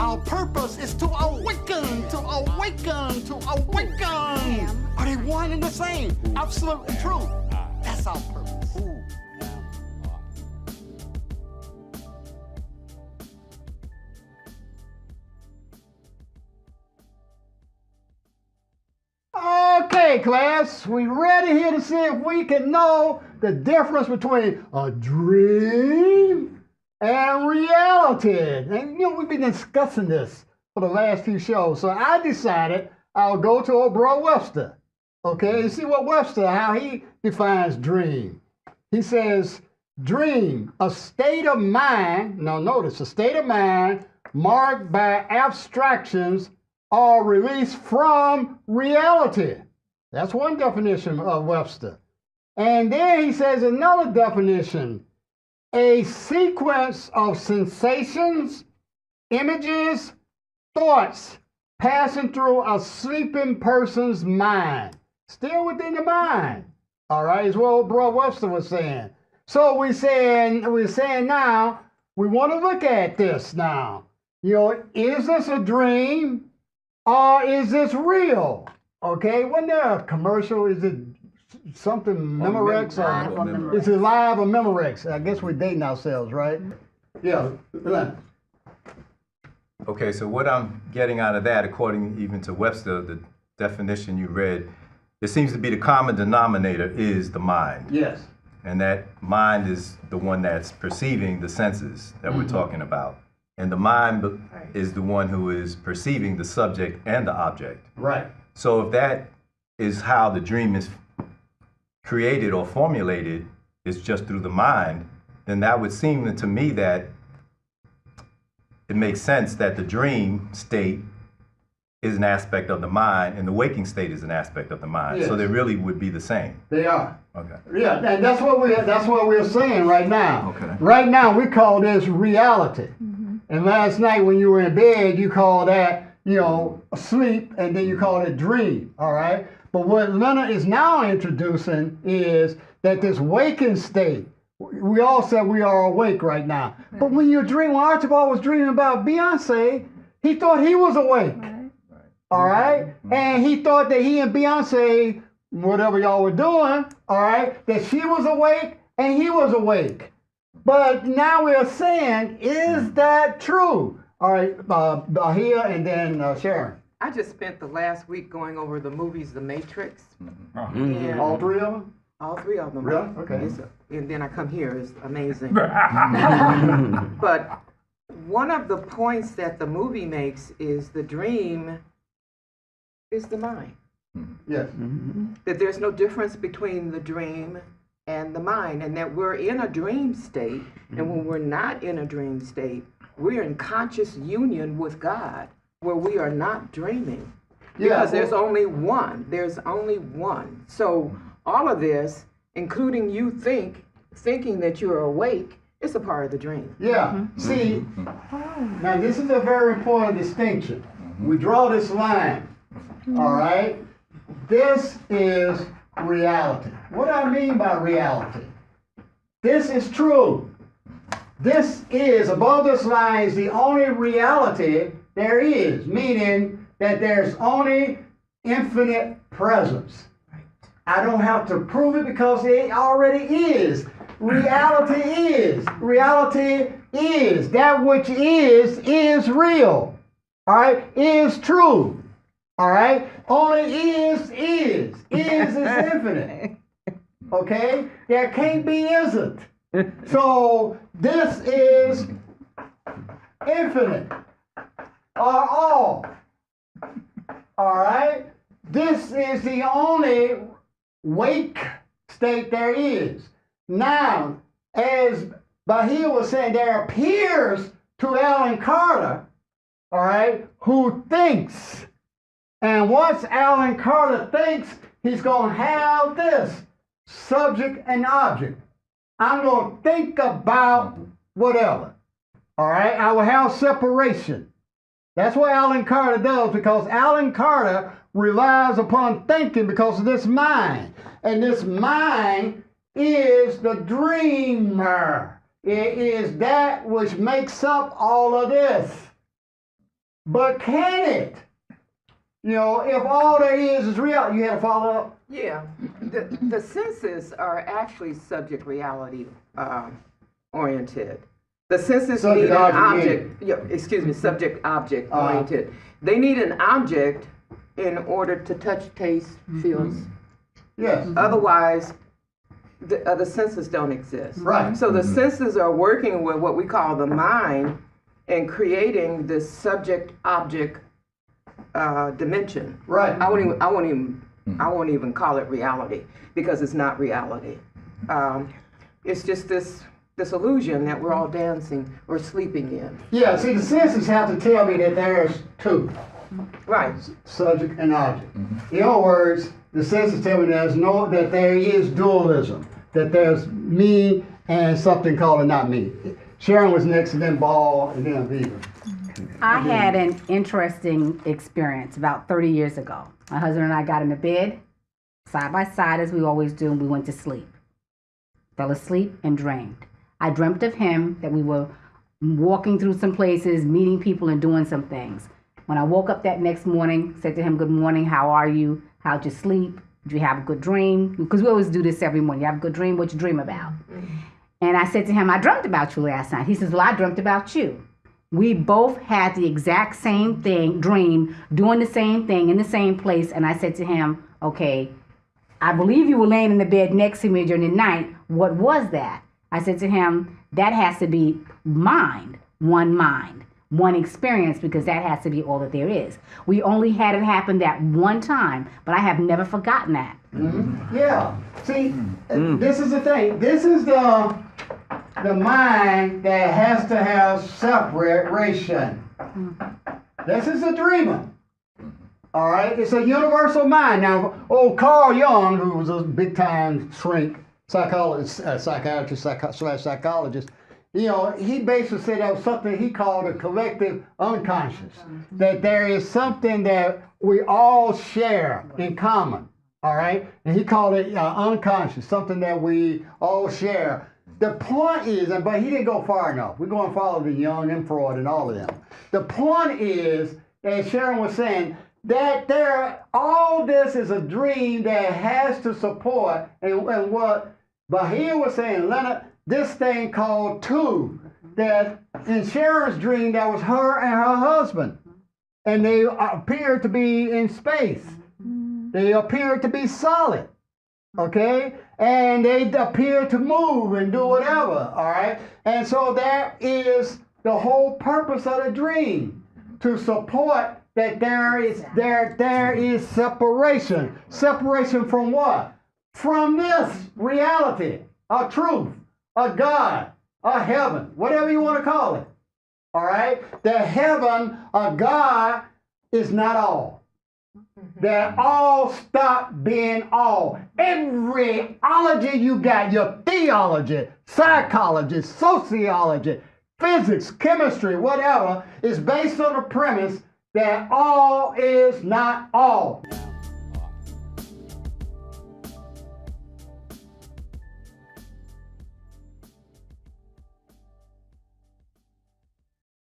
Our purpose is to awaken, to awaken, to awaken. Are they one and the same? Absolutely true. That's our purpose. Okay, class, we ready here to see if we can know the difference between a dream and reality. And you know, we've been discussing this for the last few shows, so I decided I'll go to old bro Webster, okay, and see what Webster, how he defines dream. He says, dream, a state of mind, now notice, a state of mind marked by abstractions or released from reality. That's one definition of Webster. And then he says another definition, a sequence of sensations, images, thoughts passing through a sleeping person's mind. Still within the mind. All right, is what bro Webster was saying. So we're saying now, we want to look at this now. You know, is this a dream or is this real? Okay, wasn't there a commercial? Is it something Memorex? Or is it Live or Memorex? I guess we're dating ourselves, right? Yeah. Okay, so what I'm getting out of that, according even to Webster, the definition you read, it seems to be the common denominator is the mind. Yes. And that mind is the one that's perceiving the senses that we're talking about. And the mind is the one who is perceiving the subject and the object. Right. So if that is how the dream is created or formulated, is just through the mind, then that would seem to me that it makes sense that the dream state is an aspect of the mind and the waking state is an aspect of the mind. Yes. So they really would be the same. They are. Okay. Yeah, and that's what we're saying right now. Okay. Right now we call this reality. And last night when you were in bed, you called that, you know, sleep, and then you called it dream, all right? But what Leonard is now introducing is that this waking state, we all said we are awake right now. Right. But when you dream, when Archibald was dreaming about Beyonce, he thought he was awake, all right? And he thought that he and Beyonce, whatever y'all were doing, all right, that she was awake and he was awake. But now we're saying, is that true? All right, Bahia and then Sharon. I just spent the last week going over the movies The Matrix. And all three of them? All three of them. Really? Okay. And then I come here. It's amazing. But one of the points that the movie makes is the dream is the mind. Yes. That there's no difference between the dream and the mind, and that we're in a dream state, and when we're not in a dream state, we're in conscious union with God, where we are not dreaming. Because there's only one. There's only one. So all of this, including you thinking that you're awake, is a part of the dream. Yeah. See, now this is a very important distinction. We draw this line, all right? This is reality. What do I mean by reality? This is true. This is, above this line, is the only reality there is, meaning that there's only infinite presence. I don't have to prove it because it already is. Reality is. Reality is. That which is real. All right? Is true. All right? Only is. Is infinite. Okay? There can't be isn't. So this is infinite. Or all. All right? This is the only wake state there is. Now, as Bahia was saying, there appears to Alan Carter, all right, who thinks. And once Alan Carter thinks, he's going to have this, subject and object. I'm going to think about whatever, all right? I will have separation. That's what Alan Carter does, because Alan Carter relies upon thinking because of this mind. And this mind is the dreamer. It is that which makes up all of this. But can it? You know, if all there is real, you had to follow up? Yeah, the senses are actually subject reality oriented. The senses Subject need an object, object. Yeah, excuse me, subject object oriented. They need an object in order to touch, taste, feel. Yes. Otherwise, the senses don't exist. Right. So the senses are working with what we call the mind and creating this subject object dimension. Right. I won't even call it reality because it's not reality. It's just this illusion that we're all dancing or sleeping in. Yeah, see, the senses have to tell me that there's two. Right. Subject and object. In other words, the senses tell me that there is dualism, that there's me and something called a not me. Sharon was next, and then Ball, and then Aviva. I had an interesting experience about 30 years ago. My husband and I got into bed, side by side as we always do, and we went to sleep. Fell asleep and dreamed. I dreamt of him, that we were walking through some places, meeting people and doing some things. When I woke up that next morning, said to him, "Good morning, how are you? How'd you sleep? Did you have a good dream?" Because we always do this every morning. You have a good dream? What you dream about? And I said to him, "I dreamt about you last night." He says, "Well, I dreamt about you." We both had the exact same dream, doing the same thing in the same place. And I said to him, "Okay, I believe you were laying in the bed next to me during the night. What was that?" I said to him, "That has to be mind, one experience, because that has to be all that there is." We only had it happen that one time, but I have never forgotten that. Yeah. See, this is the thing. This is the mind that has to have separation. This is a dreamer. All right? It's a universal mind. Now, old Carl Jung, who was a big-time shrink, psychiatrist, psychologist, you know, he basically said that was something he called a collective unconscious, that there is something that we all share in common, all right? And he called it unconscious, something that we all share. The point is, but he didn't go far enough. We're going to follow the Jung and Freud and all of them. The point is, as Sharon was saying, that all this is a dream that has to support, and what Bahia was saying, Leonard, this thing called two, that in Sharon's dream, that was her and her husband. And they appeared to be in space. They appeared to be solid. Okay? And they appear to move and do whatever. All right? And so that is the whole purpose of the dream, to support that there is separation. Separation from what? From this reality, a truth, a God, a heaven, whatever you want to call it. All right? The heaven, a God, is not all. That all stop being all. Every ology you got, your theology, psychology, sociology, physics, chemistry, whatever, is based on the premise that all is not all.